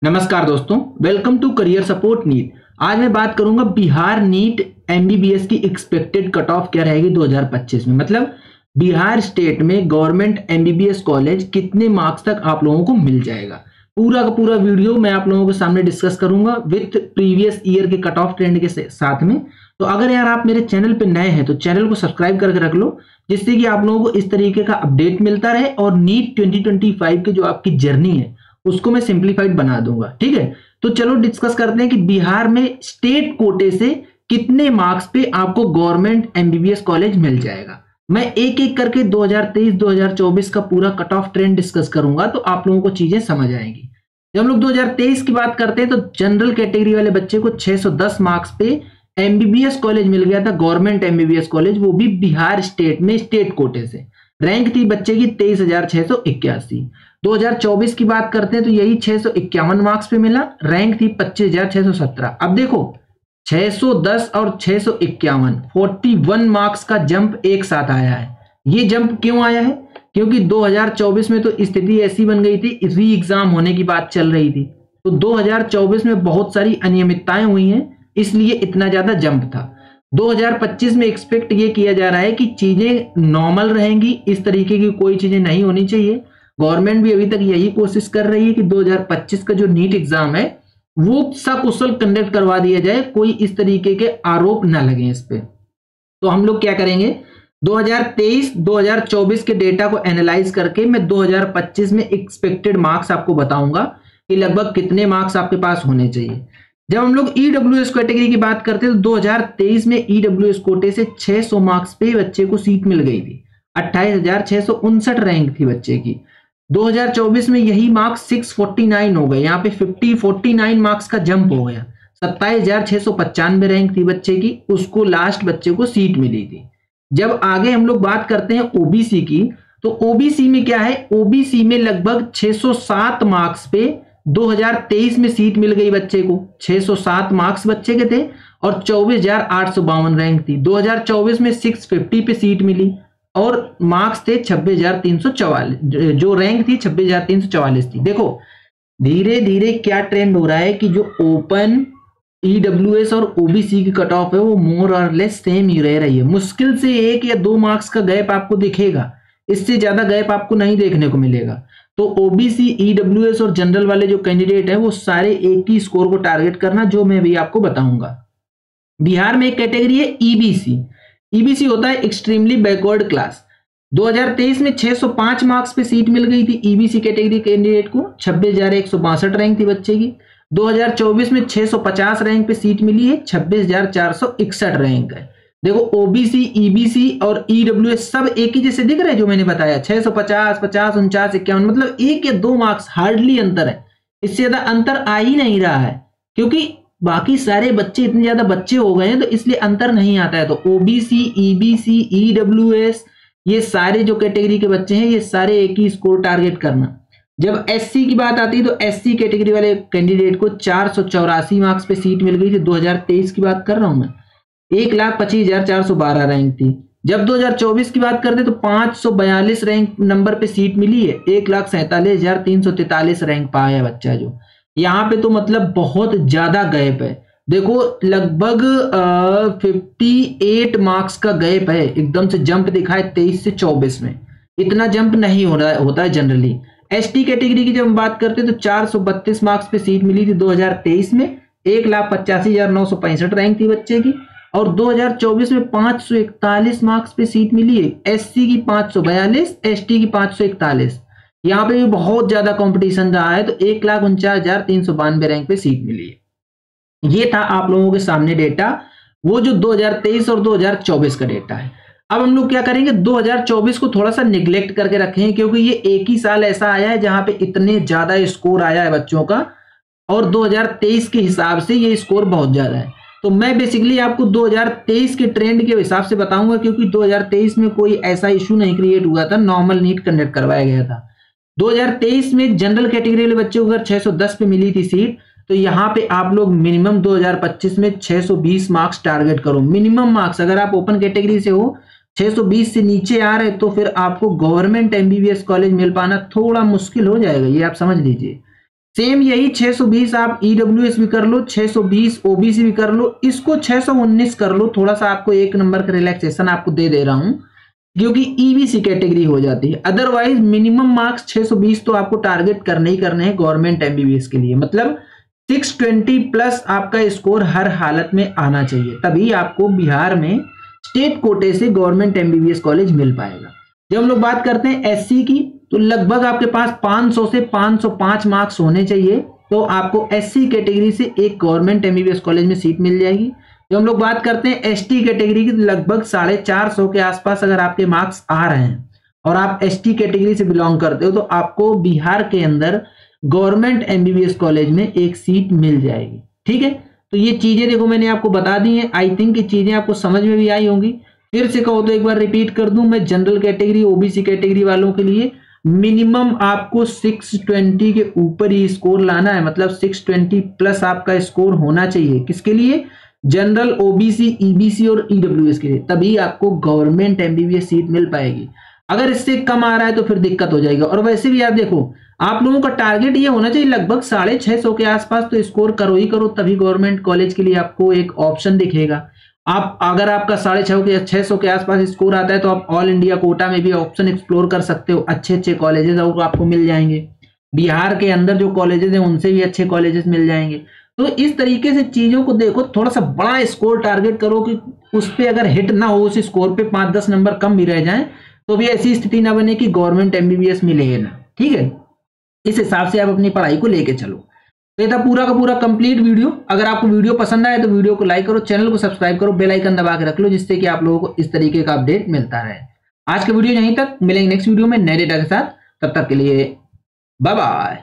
नमस्कार दोस्तों, welcome to career support NEET. आज मैं बात करूंगा बिहार नीट एमबीबीएस की एक्सपेक्टेड कट ऑफ क्या रहेगी 2025 में। मतलब बिहार स्टेट में गवर्नमेंट एमबीबीएस कॉलेज कितने मार्क्स तक आप लोगों को मिल जाएगा। पूरा का पूरा वीडियो मैं आप लोगों के सामने डिस्कस करूंगा विथ प्रीवियस ईयर के कट ऑफ ट्रेंड के साथ में। तो अगर यार आप मेरे चैनल पे नए हैं तो चैनल को सब्सक्राइब करके रख लो, जिससे कि आप लोगों को इस तरीके का अपडेट मिलता रहे और नीट 2025 की जो आपकी जर्नी है उसको मैं सिंप्लीफाइड बना दूंगा। ठीक है, तो चलो डिस्कस करते हैं कि बिहार में स्टेट कोटे से कितने मार्क्स पे आपको गवर्नमेंट एमबीबीएस कॉलेज मिल जाएगा। मैं एक एक करके 2023-2024 का पूरा कट ऑफ ट्रेंड डिस्कस करूंगा तो आप लोगों को चीजें समझ आएंगी। जब हम लोग 2023 की बात करते हैं तो जनरल कैटेगरी वाले बच्चे को 610 मार्क्स पे एमबीबीएस कॉलेज मिल गया था, गवर्नमेंट एमबीबीएस कॉलेज, वो भी बिहार स्टेट में स्टेट कोटे से। रैंक थी बच्चे की 23,681। 2024 की बात करते हैं तो यही 651 मार्क्स पे मिला, रैंक थी 25,617। अब देखो 610 और 651 41 मार्क्स का जंप एक साथ आया है। ये जंप क्यों आया है? क्योंकि 2024 में तो स्थिति ऐसी बन गई थी, री एग्जाम होने की बात चल रही थी, तो 2024 में बहुत सारी अनियमितताएं हुई हैं, इसलिए इतना ज्यादा जंप था। 2025 में एक्सपेक्ट ये किया जा रहा है कि चीजें नॉर्मल रहेंगी, इस तरीके की कोई चीजें नहीं होनी चाहिए। गवर्नमेंट भी अभी तक यही कोशिश कर रही है कि 2025 का जो नीट एग्जाम है वो सकुशल कंडक्ट करवा दिया जाए, कोई इस तरीके के आरोप ना लगे इस पे। तो हम लोग क्या करेंगे, 2023-2024 के डेटा को एनालाइज करके मैं 2025 में एक्सपेक्टेड मार्क्स आपको बताऊंगा कि लगभग कितने मार्क्स आपके पास होने चाहिए। जब हम लोग ईडब्ल्यूएस कैटेगरी की बात करते हैं तो 2023 में ईडब्ल्यूएस कोटे से 600 मार्क्स पे बच्चे को सीट मिल गई थी, 28,659 रैंक थी बच्चे की। 2024 में यही मार्क्स 649 हो गए, यहाँ पे 49 मार्क्स का जंप हो गया, 27,695 रैंक थी बच्चे की, उसको लास्ट बच्चे को सीट मिली थी। जब आगे हम लोग बात करते हैं ओबीसी की, तो ओबीसी में क्या है, ओबीसी में लगभग 607 मार्क्स पे 2023 में सीट मिल गई बच्चे को। 607 मार्क्स बच्चे के थे और 24,852 रैंक थी। 2024 में 650 पे सीट मिली और मार्क्स थे 26,344, जो रैंक थी 26,344 थी। देखो धीरे धीरे क्या ट्रेंड हो रहा है कि जो ओपन ईडब्ल्यूएस और ओबीसी की कट ऑफ है वो मोर और लेस सेम ही रह रही है। मुश्किल से 1 या 2 मार्क्स का गैप आपको दिखेगा, इससे ज्यादा गैप आपको नहीं देखने को मिलेगा। तो ओबीसी, ईडब्ल्यूएस और जनरल वाले जो कैंडिडेट हैं वो सारे एक ही स्कोर को टारगेट करना, जो मैं भी आपको बताऊंगा। बिहार में एक कैटेगरी है ईबीसी। ईबीसी होता है एक्सट्रीमली बैकवर्ड क्लास। 2023 में 605 मार्क्स पे सीट मिल गई थी ईबीसी कैटेगरी कैंडिडेट को, 26,162 रैंक थी बच्चे की। 2024 में 650 रैंक पे सीट मिली है, 26,461 रैंक है। देखो ओबीसी, ईबीसी और ईडब्ल्यूएस सब एक ही जैसे दिख रहे हैं, जो मैंने बताया 650, 50, 49, 51, मतलब 1 या 2 मार्क्स हार्डली अंतर है, इससे ज्यादा अंतर आ ही नहीं रहा है, क्योंकि बाकी सारे बच्चे इतने ज्यादा बच्चे हो गए हैं तो इसलिए अंतर नहीं आता है। तो ओबीसी, ईबीसी, ईडब्ल्यूएस, ये सारे जो कैटेगरी के बच्चे हैं ये सारे एक ही स्कोर टारगेट करना। जब एससी की बात आती है तो एससी कैटेगरी वाले कैंडिडेट को 484 मार्क्स पे सीट मिल गई थी। 2023 की बात कर रहा हूं मैं, 1,25,412 रैंक थी। जब 2024 की बात करते तो 542 रैंक नंबर पे सीट मिली है, 1,47,343 रैंक पाया बच्चा जो। यहाँ पे तो मतलब बहुत ज्यादा गैप है। देखो लगभग 58 मार्क्स का गैप है, एकदम से जंप दिखा है 23 से 24 में, इतना जंप नहीं होता है जनरली। एसटी कैटेगरी की जब हम बात करते हैं तो 432 मार्क्स पे सीट मिली थी 2023 में, 1,85,965 रैंक थी बच्चे की। और 2024 में 541 मार्क्स पे सीट मिली है, एससी की 542, एसटी की 541। यहाँ पे भी बहुत ज्यादा कंपटीशन रहा है, तो 1,49,392 रैंक पे सीट मिली है। ये था आप लोगों के सामने डेटा, वो जो 2023 और 2024 का डेटा है। अब हम लोग क्या करेंगे, 2024 को थोड़ा सा निगलेक्ट करके रखें, क्योंकि ये एक ही साल ऐसा आया है जहां पे इतने ज्यादा स्कोर आया है बच्चों का, और 2023 के हिसाब से ये स्कोर बहुत ज्यादा है। तो मैं बेसिकली आपको 2023 के ट्रेंड के हिसाब से बताऊंगा, क्योंकि 2023 में कोई ऐसा इशू नहीं क्रिएट हुआ था, नॉर्मल नीट कंडक्ट करवाया गया था। 2023 में जनरल कैटेगरी वाले बच्चों को अगर 610 पे मिली थी सीट, तो यहाँ पे आप लोग मिनिमम 2025 में 620 मार्क्स टारगेट करो, मिनिमम मार्क्स। अगर आप ओपन कैटेगरी से हो, 620 से नीचे आ रहे तो फिर आपको गवर्नमेंट एमबीबीएस कॉलेज मिल पाना थोड़ा मुश्किल हो जाएगा, ये आप समझ लीजिए। सेम यही 620 आप ईडब्ल्यूएस भी कर लो, 620 ओबीसी भी कर लो, इसको 619 कर लो। थोड़ा सा आपको 1 नंबर का रिलैक्सेशन आपको दे दे रहा हूं क्योंकि ईबीसी कैटेगरी हो जाती है। अदरवाइज मिनिमम मार्क्स 620 तो आपको टारगेट करने ही करने हैं गवर्नमेंट एमबीबीएस के लिए। मतलब 620 प्लस आपका स्कोर हर हालत में आना चाहिए, तभी आपको बिहार में स्टेट कोटे से गवर्नमेंट एमबीबीएस कॉलेज मिल पाएगा। जब हम लोग बात करते हैं एससी की, तो लगभग आपके पास 500 से 505 मार्क्स होने चाहिए, तो आपको एससी कैटेगरी से एक गवर्नमेंट एमबीबीएस कॉलेज में सीट मिल जाएगी। जब हम लोग बात करते हैं एसटी कैटेगरी की, तो लगभग 450 के आसपास अगर आपके मार्क्स आ रहे हैं और आप एसटी कैटेगरी से बिलोंग करते हो, तो आपको बिहार के अंदर गवर्नमेंट एमबीबीएस कॉलेज में एक सीट मिल जाएगी। ठीक है, तो ये चीजें देखो मैंने आपको बता दी हैं। आई थिंक ये चीजें आपको समझ में भी आई होंगी। फिर से कहो तो एक बार रिपीट कर दूं मैं, जनरल कैटेगरी ओबीसी कैटेगरी वालों के लिए मिनिमम आपको 620 के ऊपर ही स्कोर लाना है, मतलब 620 प्लस आपका स्कोर होना चाहिए। किसके लिए? जनरल, ओबीसी, ईबीसी और ईडब्ल्यूएस के लिए, तभी आपको गवर्नमेंट एमबीबीएस सीट मिल पाएगी। अगर इससे कम आ रहा है तो फिर दिक्कत हो जाएगा। और वैसे भी आप देखो, आप लोगों का टारगेट ये होना चाहिए लगभग 650 के आसपास तो स्कोर करो ही करो, तभी गवर्नमेंट कॉलेज के लिए आपको एक ऑप्शन दिखेगा। आप अगर आपका 650 के आसपास स्कोर आता है तो आप ऑल इंडिया कोटा में भी ऑप्शन एक्सप्लोर कर सकते हो, अच्छे अच्छे कॉलेजेस आपको मिल जाएंगे। बिहार के अंदर जो कॉलेजेस हैं उनसे भी अच्छे कॉलेजेस मिल जाएंगे। तो इस तरीके से चीजों को देखो, थोड़ा सा बड़ा स्कोर टारगेट करो कि उस पर अगर हिट ना हो, उस स्कोर पे 5-10 नंबर कम भी रह जाए तो भी ऐसी स्थिति ना बने कि गवर्नमेंट एमबीबीएस मिले ना। ठीक है, इस हिसाब से आप अपनी पढ़ाई को लेके चलो। तो ये था पूरा का पूरा कंप्लीट वीडियो। अगर आपको वीडियो पसंद आए तो वीडियो को लाइक करो, चैनल को सब्सक्राइब करो, बेल आइकन दबा के रख लो, जिससे कि आप लोगों को इस तरीके का अपडेट मिलता रहे। आज का वीडियो यहीं तक, मिलेंगे नेक्स्ट वीडियो में नए डेटा के साथ। तब तक के लिए बाय बाय।